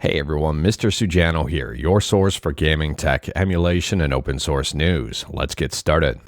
Hey everyone, Mr. Sujano here, your source for gaming tech, emulation, and open source news. Let's get started.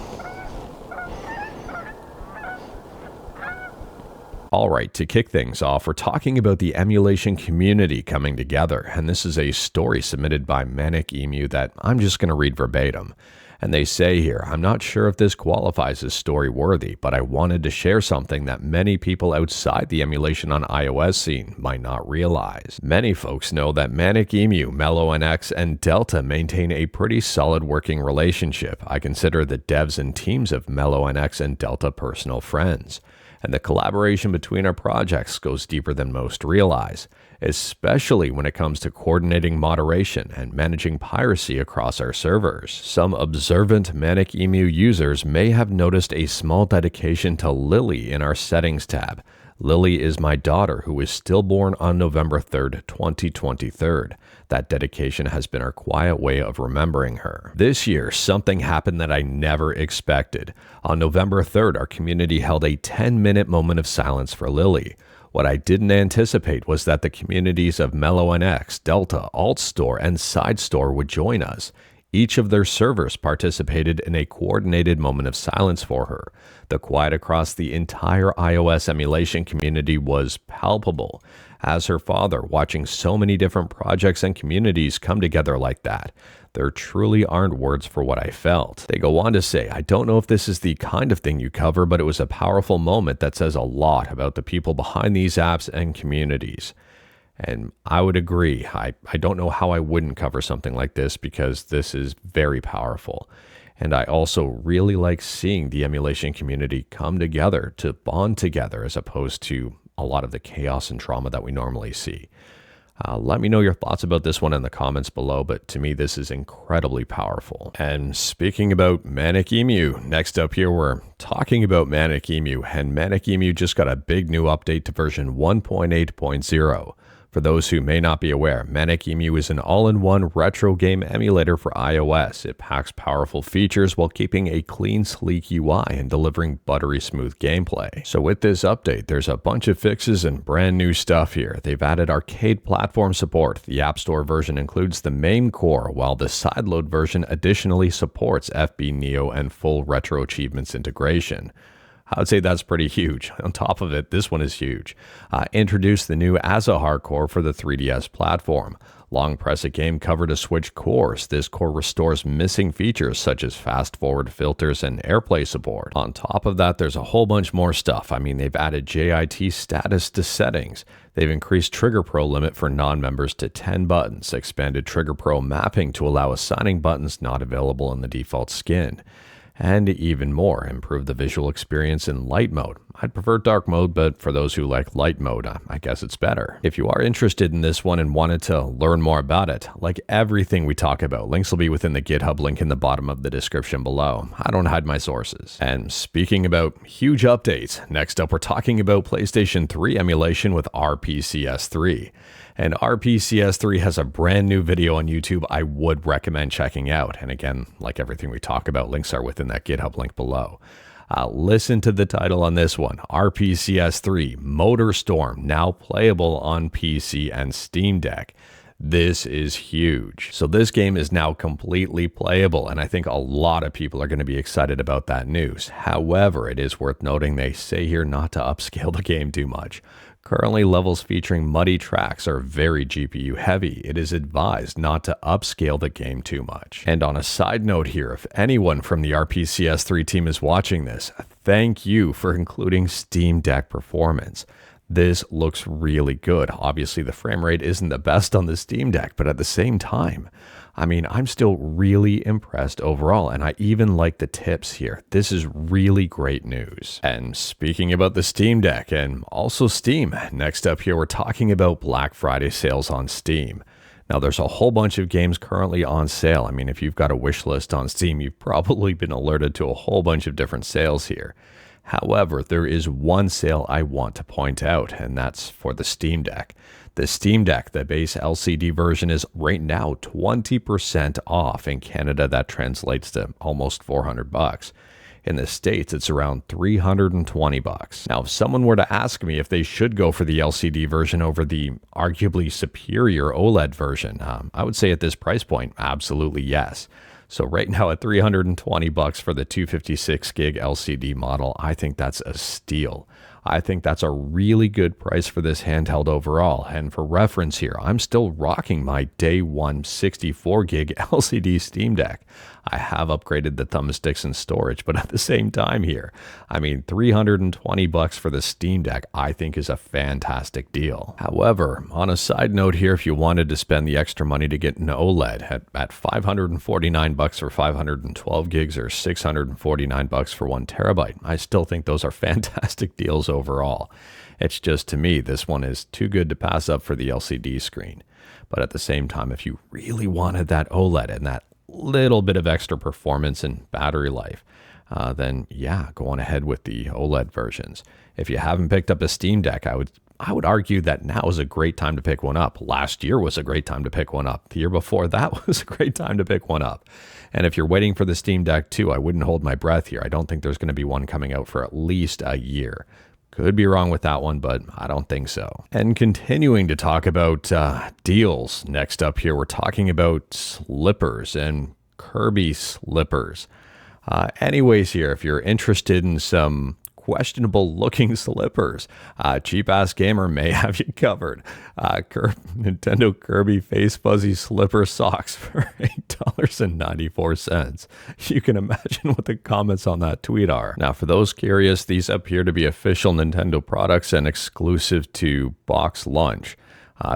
Alright, to kick things off, we're talking about the emulation community coming together, and this is a story submitted by Manic Emu that I'm just going to read verbatim. And they say here, I'm not sure if this qualifies as story worthy, but I wanted to share something that many people outside the emulation on iOS scene might not realize. Many folks know that Manic Emu, MeloNX, and Delta maintain a pretty solid working relationship. I consider the devs and teams of MeloNX and Delta personal friends. And the collaboration between our projects goes deeper than most realize, especially when it comes to coordinating moderation and managing piracy across our servers. Some observant Manic Emu users may have noticed a small dedication to Lily in our settings tab. Lily is my daughter who was stillborn on November 3rd, 2023. That dedication has been our quiet way of remembering her. This year, something happened that I never expected. On November 3rd, our community held a 10-minute moment of silence for Lily. What I didn't anticipate was that the communities of MeloNX, Delta, AltStore, and SideStore would join us. Each of their servers participated in a coordinated moment of silence for her. The quiet across the entire iOS emulation community was palpable. As her father, watching so many different projects and communities come together like that, there truly aren't words for what I felt. They go on to say, I don't know if this is the kind of thing you cover, but it was a powerful moment that says a lot about the people behind these apps and communities. And I would agree. I don't know how I wouldn't cover something like this because this is very powerful. And I also really like seeing the emulation community come together to bond together as opposed to a lot of the chaos and trauma that we normally see. Let me know your thoughts about this one in the comments below, but to me this is incredibly powerful. And speaking about Manic Emu, next up here we're talking about Manic Emu, and Manic Emu just got a big new update to version 1.8.0. For those who may not be aware, Manic Emu is an all-in-one retro game emulator for iOS. It packs powerful features while keeping a clean, sleek UI and delivering buttery smooth gameplay. So with this update, there's a bunch of fixes and brand new stuff here. They've added arcade platform support. The App Store version includes the main core, while the sideload version additionally supports FB Neo and full retro achievements integration. I would say that's pretty huge. On top of it, this one is huge. Introduced the new Azahar core for the 3DS platform. Long press a game cover to switch cores. This core restores missing features such as fast forward filters and AirPlay support. On top of that, there's a whole bunch more stuff. I mean, they've added JIT status to settings. They've increased Trigger Pro limit for non-members to 10 buttons, expanded Trigger Pro mapping to allow assigning buttons not available in the default skin. And even more, improve the visual experience in light mode. I'd prefer dark mode, but for those who like light mode, I guess it's better. If you are interested in this one and wanted to learn more about it, like everything we talk about, links will be within the GitHub link in the bottom of the description below. I don't hide my sources. And speaking about huge updates, next up we're talking about PlayStation 3 emulation with RPCS3. And RPCS3 has a brand new video on YouTube I would recommend checking out. And again, like everything we talk about, links are within that GitHub link below. Listen to the title on this one, RPCS3 Motor Storm, now playable on PC and Steam Deck. This is huge. So this game is now completely playable, and I think a lot of people are going to be excited about that news. However, it is worth noting they say here not to upscale the game too much. Currently, levels featuring muddy tracks are very GPU heavy. It is advised not to upscale the game too much. And on a side note here, if anyone from the RPCS3 team is watching this, thank you for including Steam Deck performance. This looks really good. Obviously, the frame rate isn't the best on the Steam Deck, but at the same time, I mean, I'm still really impressed overall, and I even like the tips here. This is really great news. And speaking about the Steam Deck and also Steam, next up here, we're talking about Black Friday sales on Steam. Now, there's a whole bunch of games currently on sale. I mean, if you've got a wish list on Steam, you've probably been alerted to a whole bunch of different sales here. However, there is one sale I want to point out, and that's for the Steam Deck. The Steam Deck, the base LCD version, is right now 20% off. In Canada, that translates to almost $400. In the States, it's around $320. Now, if someone were to ask me if they should go for the LCD version over the arguably superior OLED version, I would say at this price point, absolutely yes. So right now at $320 for the 256 gig LCD model, I think that's a steal. I think that's a really good price for this handheld overall. And for reference here, I'm still rocking my day one 64 gig LCD Steam Deck. I have upgraded the thumbsticks and storage, but at the same time here, I mean, $320 for the Steam Deck, I think is a fantastic deal. However, on a side note here, if you wanted to spend the extra money to get an OLED at $549 for 512 gigs or $649 for 1 terabyte, I still think those are fantastic deals overall. It's just, to me, this one is too good to pass up for the LCD screen. But at the same time, if you really wanted that OLED and that little bit of extra performance and battery life, then yeah, go on ahead with the OLED versions. If you haven't picked up a Steam Deck, I would argue that now is a great time to pick one up. Last year was a great time to pick one up. The year before that was a great time to pick one up. And if you're waiting for the Steam Deck 2, I wouldn't hold my breath here. I don't think there's going to be one coming out for at least a year. Could be wrong with that one, but I don't think so. And continuing to talk about deals, next up here, we're talking about slippers and Kirby slippers. Anyways here, if you're interested in some questionable looking slippers, Cheap Ass Gamer may have you covered. Nintendo Kirby Face Fuzzy slipper socks for $8.94. You can imagine what the comments on that tweet are. Now, for those curious, these appear to be official Nintendo products and exclusive to Box Lunch.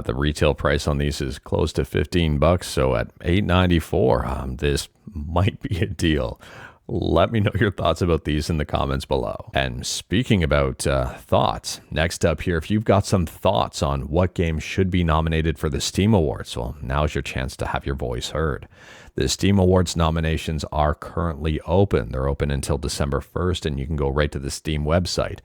The retail price on these is close to $15, so at $8.94, this might be a deal. Let me know your thoughts about these in the comments below. And speaking about thoughts, next up here, if you've got some thoughts on what games should be nominated for the Steam Awards, well, now's your chance to have your voice heard. The Steam Awards nominations are currently open. They're open until December 1st, and you can go right to the Steam website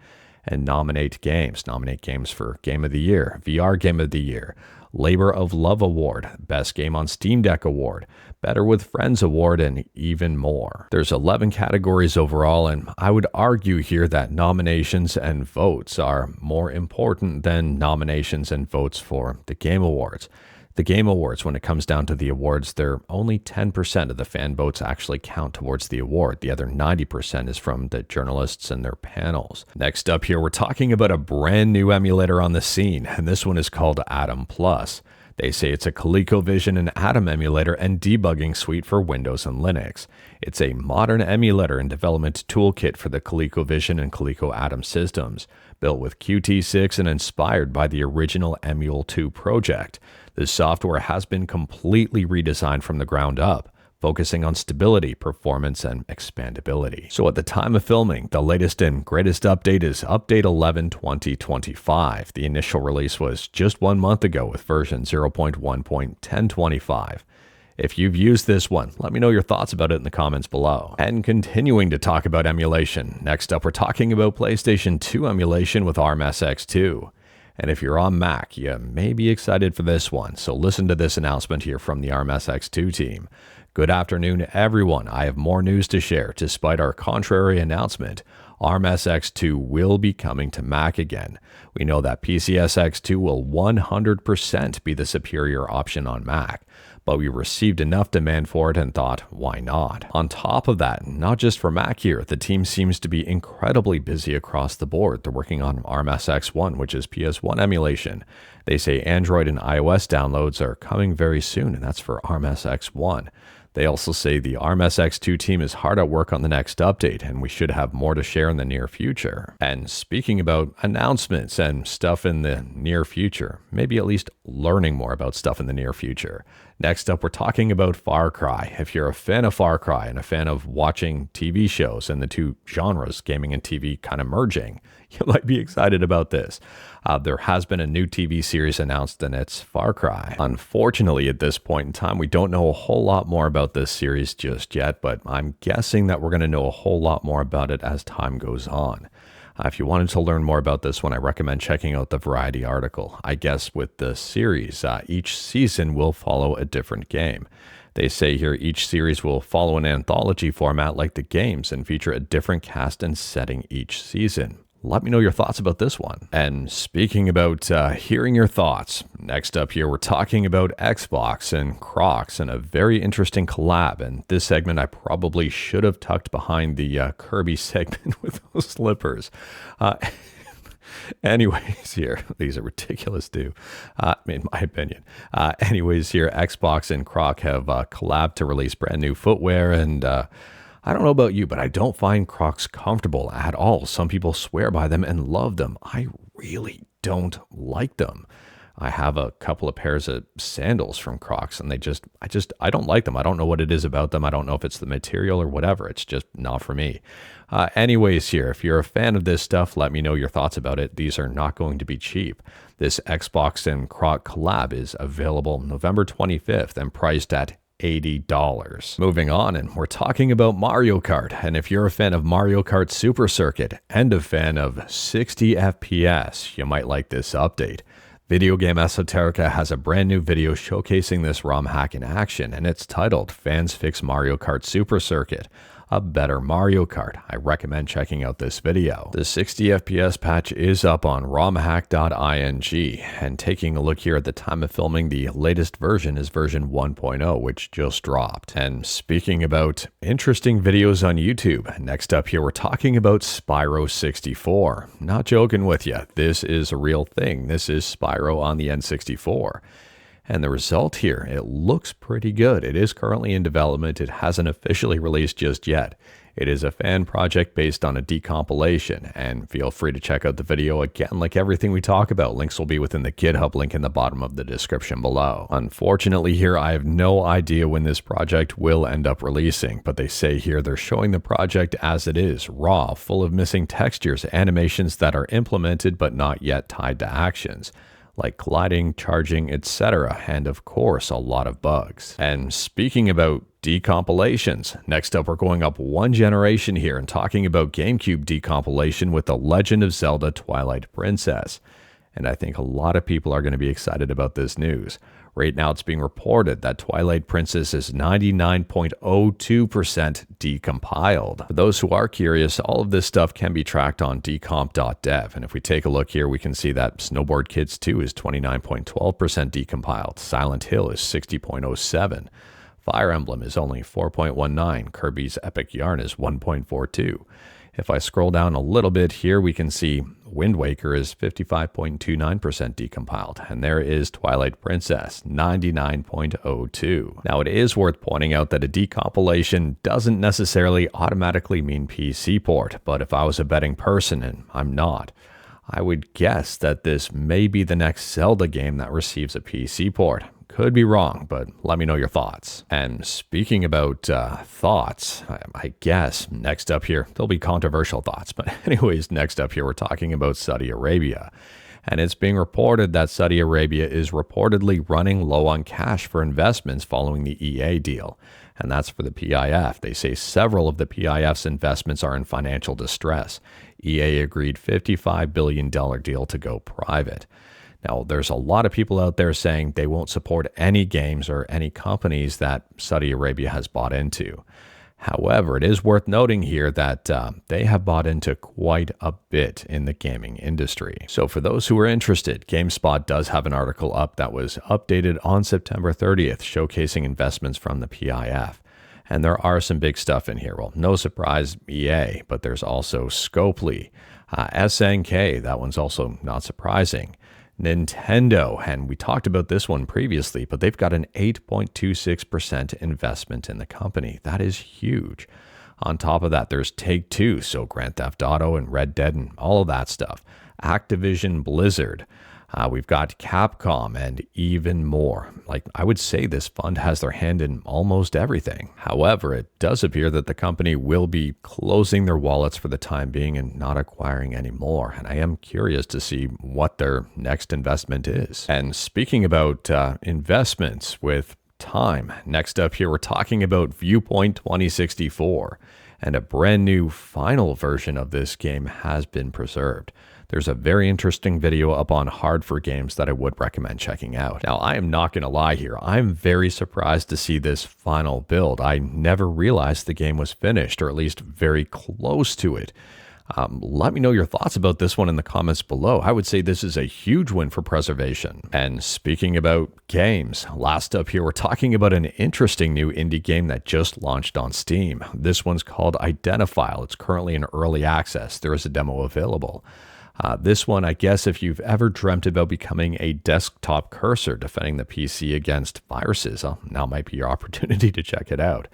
and nominate games. Nominate games for Game of the Year, VR Game of the Year, Labor of Love Award, Best Game on Steam Deck Award, Better with Friends Award, and even more. There's 11 categories overall, and I would argue here that nominations and votes are more important than nominations and votes for the Game Awards. The Game Awards, when it comes down to the awards, they're only 10% of the fan votes actually count towards the award. The other 90% is from the journalists and their panels. Next up here, we're talking about a brand new emulator on the scene, and this one is called Atom Plus. They say it's a ColecoVision and Atom emulator and debugging suite for Windows and Linux. It's a modern emulator and development toolkit for the ColecoVision and Coleco Atom systems, built with Qt6 and inspired by the original Emule 2 project. The software has been completely redesigned from the ground up, focusing on stability, performance, and expandability. So at the time of filming, the latest and greatest update is Update 11 2025. The initial release was just 1 month ago with version 0.1.1025. If you've used this one, let me know your thoughts about it in the comments below. And continuing to talk about emulation, next up we're talking about PlayStation 2 emulation with ARMSX2. And if you're on Mac, you may be excited for this one, so listen to this announcement here from the ARMSX2 team. Good afternoon, everyone. I have more news to share. Despite our contrary announcement, ARMSX2 will be coming to Mac again. We know that PCSX2 will 100% be the superior option on Mac, but we received enough demand for it and thought, why not? On top of that, not just for Mac here, the team seems to be incredibly busy across the board. They're working on ARMSX1, which is PS1 emulation. They say Android and iOS downloads are coming very soon, and that's for ARMSX1. They also say the ARMSX2 team is hard at work on the next update, and we should have more to share in the near future. And speaking about announcements and stuff in the near future, maybe at least learning more about stuff in the near future. Next up, we're talking about Far Cry. If you're a fan of Far Cry and a fan of watching TV shows and the two genres, gaming and TV, kind of merging, you might be excited about this. There has been a new TV series announced, and it's Far Cry. Unfortunately, at this point in time, we don't know a whole lot more about this series just yet, but I'm guessing that we're going to know a whole lot more about it as time goes on. If you wanted to learn more about this one, I recommend checking out the Variety article. I guess with the series, each season will follow a different game. They say here each series will follow an anthology format like the games and feature a different cast and setting each season. Let me know your thoughts about this one. And speaking about hearing your thoughts, next up here, we're talking about Xbox and Crocs and a very interesting collab. And this segment I probably should have tucked behind the Kirby segment with those slippers. Anyways, here, these are ridiculous too, in my opinion. Anyways, here, Xbox and Croc have collabed to release brand new footwear, and I don't know about you, but I don't find Crocs comfortable at all. Some people swear by them and love them. I really don't like them. I have a couple of pairs of sandals from Crocs, and I don't like them. I don't know what it is about them. I don't know if it's the material or whatever. It's just not for me. Anyways, here, if you're a fan of this stuff, let me know your thoughts about it. These are not going to be cheap. This Xbox and Croc collab is available November 25th and priced at $80. Moving on, and we're talking about Mario Kart. And if you're a fan of Mario Kart Super Circuit and a fan of 60 FPS, you might like this update. Video Game Esoterica has a brand new video showcasing this ROM hack in action, and it's titled Fans Fix Mario Kart Super Circuit, a better Mario Kart. I recommend checking out this video. The 60 FPS patch is up on romhack.ing, and taking a look here at the time of filming, the latest version is version 1.0, which just dropped. And speaking about interesting videos on YouTube, next up here we're talking about Spyro 64. Not joking with you, this is a real thing. This is Spyro on the N64. And the result here, it looks pretty good. It is currently in development. It hasn't officially released just yet. It is a fan project based on a decompilation, and feel free to check out the video. Again, like everything we talk about, links will be within the GitHub link in the bottom of the description below. Unfortunately here, I have no idea when this project will end up releasing, but they say here they're showing the project as it is, raw, full of missing textures, animations that are implemented but not yet tied to actions, like colliding, charging, etc., and of course a lot of bugs. And speaking about decompilations, next up we're going up one generation here and talking about GameCube decompilation with The Legend of Zelda Twilight Princess. And I think a lot of people are going to be excited about this news. Right now it's being reported that Twilight Princess is 99.02% decompiled. For those who are curious, all of this stuff can be tracked on decomp.dev. And if we take a look here, we can see that Snowboard Kids 2 is 29.12% decompiled. Silent Hill is 60.07%. Fire Emblem is only 4.19%. Kirby's Epic Yarn is 1.42%. If I scroll down a little bit here, we can see Wind Waker is 55.29% decompiled, and there is Twilight Princess, 99.02%. Now, it is worth pointing out that a decompilation doesn't necessarily automatically mean PC port, but if I was a betting person, and I'm not, I would guess that this may be the next Zelda game that receives a PC port. Could be wrong, but let me know your thoughts. And speaking about thoughts, I guess next up here, there'll be controversial thoughts. But anyways, next up here, we're talking about Saudi Arabia. And it's being reported that Saudi Arabia is reportedly running low on cash for investments following the EA deal. And that's for the PIF. They say several of the PIF's investments are in financial distress. EA agreed $55 billion deal to go private. Now, there's a lot of people out there saying they won't support any games or any companies that Saudi Arabia has bought into. However, it is worth noting here that they have bought into quite a bit in the gaming industry. So for those who are interested, GameSpot does have an article up that was updated on September 30th, showcasing investments from the PIF. And there are some big stuff in here. Well, no surprise, EA, but there's also Scopely, SNK, that one's also not surprising. Nintendo, and we talked about this one previously, but they've got an 8.26% investment in the company. That is huge. On top of that, there's Take-Two, so Grand Theft Auto and Red Dead and all of that stuff. Activision Blizzard. We've got Capcom and even more. Like, I would say this fund has their hand in almost everything. However, it does appear that the company will be closing their wallets for the time being and not acquiring any more. And I am curious to see what their next investment is. And speaking about investments with time, next up here, we're talking about Viewpoint 2064. And a brand new final version of this game has been preserved. There's a very interesting video up on Hard for Games that I would recommend checking out. Now, I am not going to lie here. I'm very surprised to see this final build. I never realized the game was finished, or at least very close to it. Let me know your thoughts about this one in the comments below. I would say this is a huge win for preservation. And speaking about games, last up here, we're talking about an interesting new indie game that just launched on Steam. This one's called Identifile. It's currently in early access. There is a demo available. This one, I guess if you've ever dreamt about becoming a desktop cursor defending the PC against viruses, now might be your opportunity to check it out.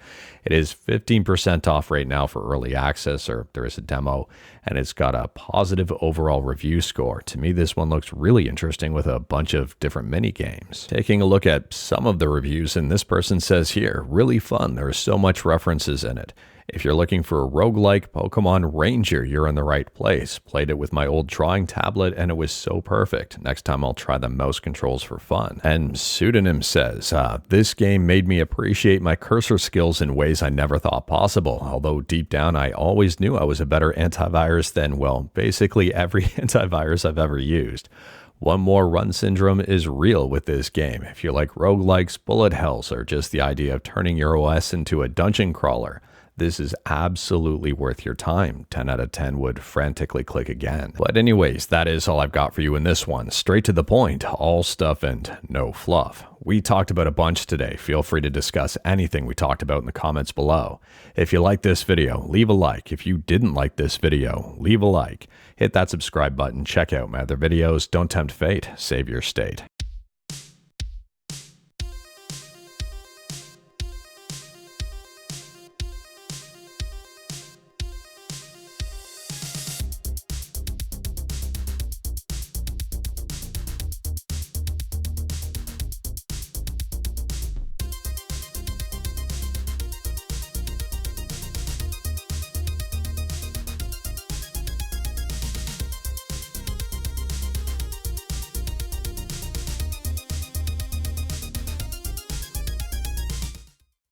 It is 15% off right now for early access, or there is a demo, and it's got a positive overall review score. To me, this one looks really interesting with a bunch of different mini games. Taking a look at some of the reviews, and this person says here, really fun. There are so much references in it. If you're looking for a roguelike Pokemon Ranger, you're in the right place. Played it with my old drawing tablet and it was so perfect. Next time I'll try the mouse controls for fun. And Pseudonym says, this game made me appreciate my cursor skills in ways I never thought possible. Although deep down I always knew I was a better antivirus than, well, basically every antivirus I've ever used. One more run syndrome is real with this game. If you like roguelikes, bullet hells, or just the idea of turning your OS into a dungeon crawler, this is absolutely worth your time. 10 out of 10 would frantically click again. But anyways, that is all I've got for you in this one. Straight to the point, all stuff and no fluff. We talked about a bunch today. Feel free to discuss anything we talked about in the comments below. If you like this video, leave a like. If you didn't like this video, leave a like. Hit that subscribe button. Check out my other videos. Don't tempt fate. Save your state.